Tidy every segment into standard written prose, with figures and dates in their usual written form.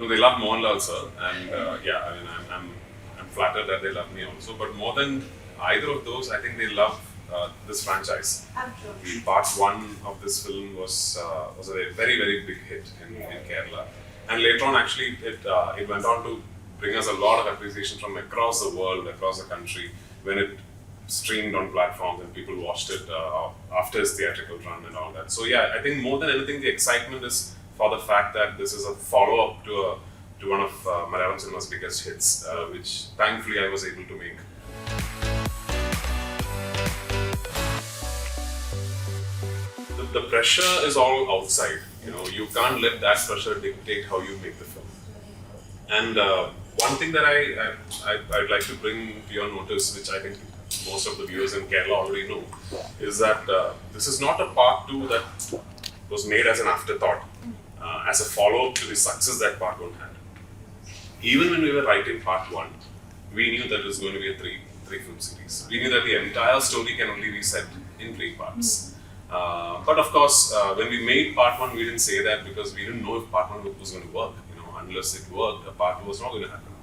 they love Mohanlal sir, and yeah, I mean, I'm flattered that they love me also. But more than either of those, I think they love this franchise. The part one of this film was a very big hit in Kerala, and later on, actually, it went on to bring us a lot of appreciation from across the world, across the country, when it streamed on platforms and people watched it after its theatrical run and all that. So yeah, I think more than anything, the excitement is for the fact that this is a follow-up to one of Malayalam cinema's biggest hits, which thankfully I was able to make. The pressure is all outside. You know, you can't let that pressure dictate how you make the film. And one thing that I'd like to bring to your notice, which I think most of the viewers in Kerala already know, is that this is not a part 2 that was made as an afterthought, as a follow-up to the success that part 1 had. Even when we were writing part 1, we knew that it was going to be a three film series. We knew that the entire story can only be set in 3 parts. But of course, when we made part 1, we didn't say that because we didn't know if part 1 was going to work. You know, unless it worked, a part 2 was not going to happen.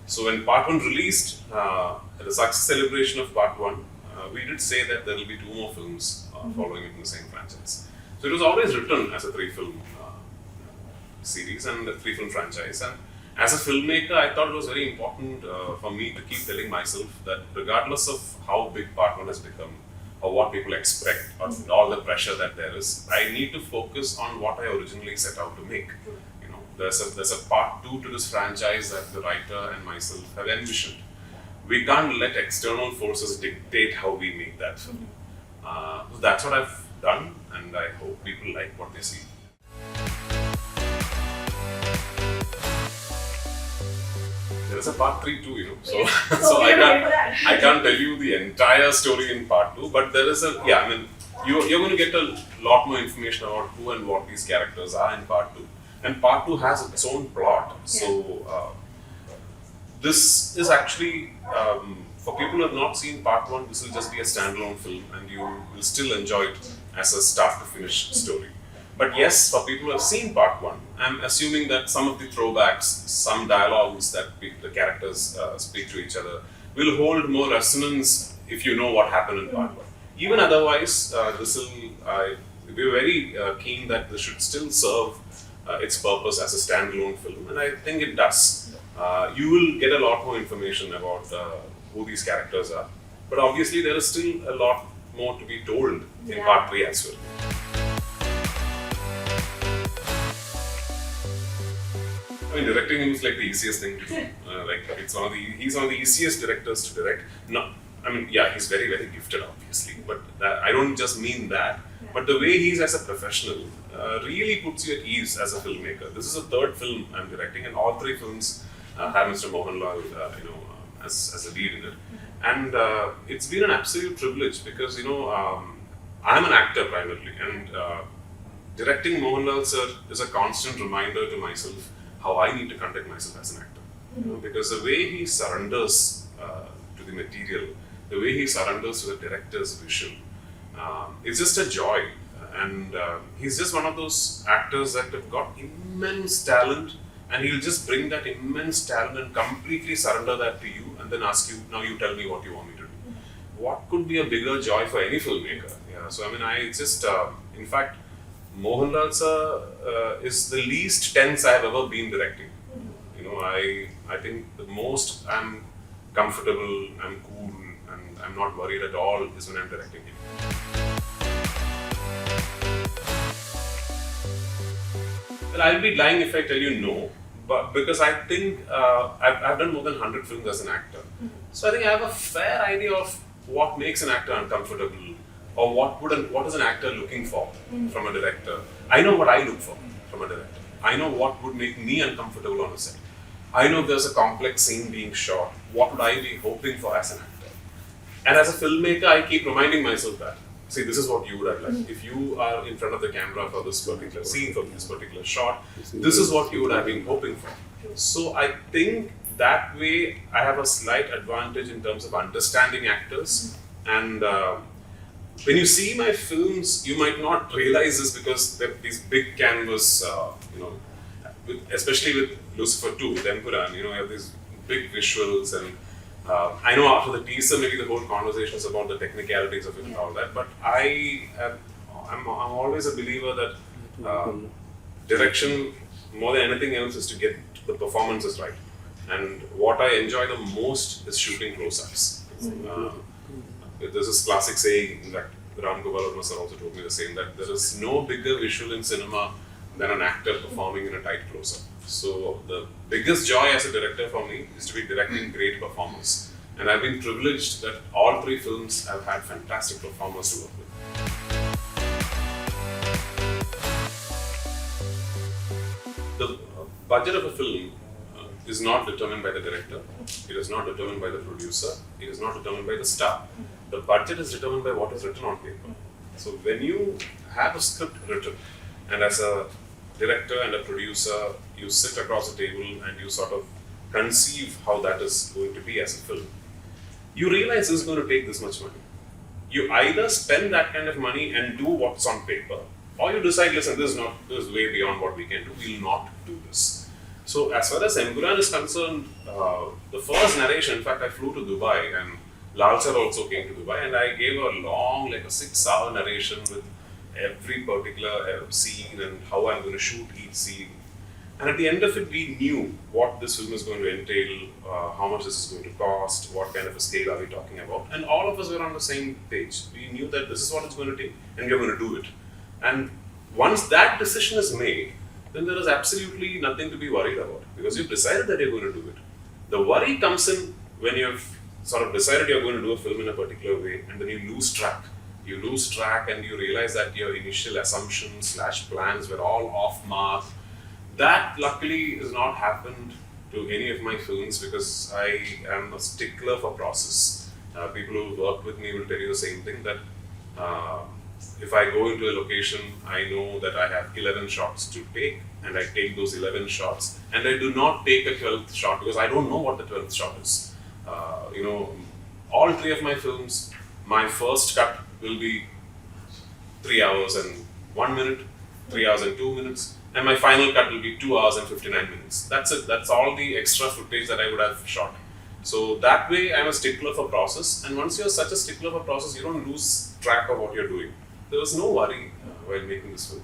So when part 1 released, at the success celebration of part 1, we did say that there will be 2 more films following it in the same franchise. So it was always written as a 3-film series and a 3-film franchise. And as a filmmaker, I thought it was very important for me to keep telling myself that regardless of how big part 1 has become, or what people expect, or all the pressure that there is, I need to focus on what I originally set out to make. You know, there's a part 2 to this franchise that the writer and myself have envisioned. We can't let external forces dictate how we make that film. So that's what I've done, and I hope people like what they see. There's a part 3 too, you know. So, so I can't tell you the entire story in part 2, but there is a, yeah, I mean, you're going to get a lot more information about who and what these characters are in part 2. And part 2 has its own plot. So, this is actually, for people who have not seen part 1, this will just be a standalone film and you will still enjoy it as a start to finish story. But yes, for people who have seen part 1, I'm assuming that some of the throwbacks, some dialogues that the characters speak to each other will hold more resonance if you know what happened in part 1. Even otherwise, we're very keen that this should still serve its purpose as a standalone film, and I think it does. You will get a lot more information about who these characters are, but obviously there is still a lot more to be told in part 3 as well. I mean, directing him is like the easiest thing to do. He's one of the easiest directors to direct. No, I mean, yeah, he's very gifted, obviously, but I don't just mean that. But the way he's as a professional really puts you at ease as a filmmaker. This is the 3rd film I'm directing, and all 3 films have Mr. Mohanlal, as a lead in it. And it's been an absolute privilege because, you know, I'm an actor primarily, and directing Mohanlal sir is a constant reminder to myself how I need to conduct myself as an actor. You know, because the way he surrenders to the material, the way he surrenders to the director's vision, it's just a joy. And he's just one of those actors that have got immense talent, and he'll just bring that immense talent and completely surrender that to you and then ask you, now you tell me what you want me to do. What could be a bigger joy for any filmmaker? Yeah, so I mean, I just, in fact, Mohanlal sir is the least tense I've ever been directing. You know, I think the most I'm comfortable, I'm cool, and I'm not worried at all is when I'm directing him. Well, I'll be lying if I tell you no, but because I think I've done more than 100 films as an actor. So I think I have a fair idea of what makes an actor uncomfortable, or what is an actor looking for from a director. I know what I look for from a director. I know what would make me uncomfortable on a set. I know if there's a complex scene being shot, what would I be hoping for as an actor? And as a filmmaker, I keep reminding myself that, see, this is what you would have liked. If you are in front of the camera for this particular scene, for this particular shot, this is what you would have been hoping for. So I think that way I have a slight advantage in terms of understanding actors. And when you see my films, you might not realize this because they're these big canvas, especially with Lucifer 2 with Empuraan, you have these big visuals, and I know after the teaser, maybe the whole conversation is about the technicalities of it and all that, but I'm always a believer that direction, more than anything else, is to get the performances right. And what I enjoy the most is shooting close-ups. There's this classic saying, in fact, Ram Gopal Varma sir also told me the same, that there is no bigger visual in cinema than an actor performing in a tight close-up. So the biggest joy as a director for me is to be directing great performers. And I've been privileged that all 3 films have had fantastic performers to work with. The budget of a film is not determined by the director, it is not determined by the producer, it is not determined by the star. The budget is determined by what is written on paper. So when you have a script written, and as a director and a producer, you sit across the table and you sort of conceive how that is going to be as a film, you realize this is going to take this much money. You either spend that kind of money and do what's on paper, or you decide, listen, this is way beyond what we can do, we'll not do this. So as far as Empuraan is concerned, the first narration, in fact, I flew to Dubai, and Lal sir also came to Dubai, and I gave a long, like a 6-hour narration with every particular scene and how I'm going to shoot each scene. And at the end of it, we knew what this film is going to entail, how much this is going to cost, what kind of a scale are we talking about. And all of us were on the same page. We knew that this is what it's going to take, and we're going to do it. And once that decision is made, then there is absolutely nothing to be worried about, because you've decided that you're going to do it. The worry comes in when you've sort of decided you're going to do a film in a particular way, and then you lose track. You lose track and you realize that your initial assumptions / plans were all off mark. That luckily has not happened to any of my films, because I am a stickler for process. People who work with me will tell you the same thing, that if I go into a location, I know that I have 11 shots to take, and I take those 11 shots, and I do not take a 12th shot because I don't know what the 12th shot is. All 3 of my films, my first cut will be 3 hours and 1 minute, 3 hours and 2 minutes, and my final cut will be 2 hours and 59 minutes. That's it. That's all the extra footage that I would have shot. So that way, I'm a stickler for process, and once you're such a stickler for process, you don't lose track of what you're doing. There was no worry while making this film.